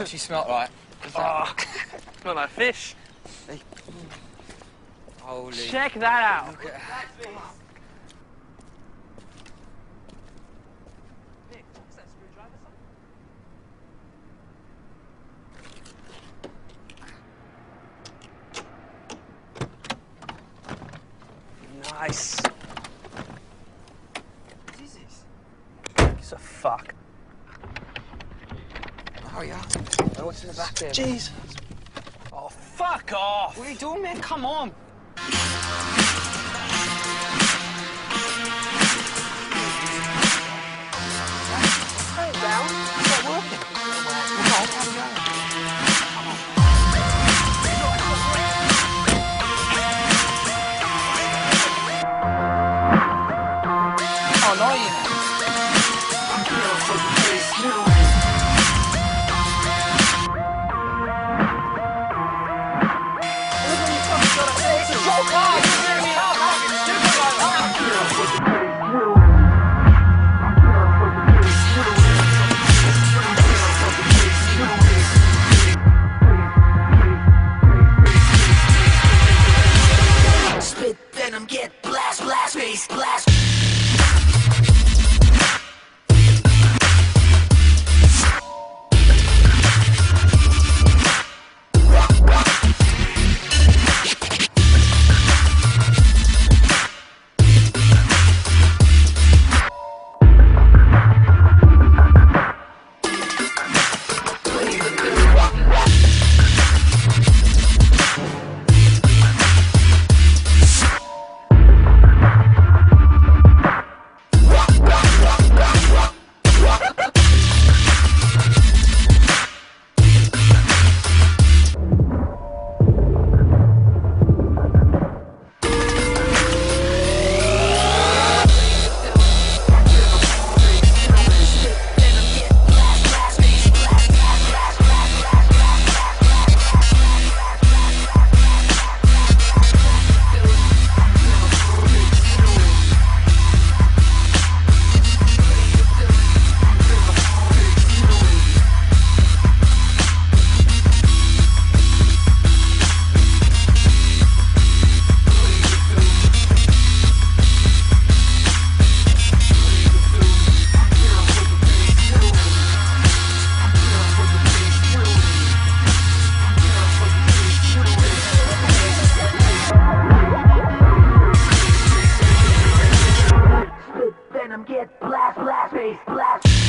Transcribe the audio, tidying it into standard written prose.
actually smelt right. Oh, smell like fish. Hey. Holy. Check that out. Look at that. Nice. What is this? It's a fuck. Oh, yeah. Oh, what's in the back there? Jeez. Oh, fuck off. What are you doing, man? Come on. Turn it down. It's not working. Oh, no, you. Spit venom, get blast, blast, face, blast. Spit venom, get blast, blast, face, blast.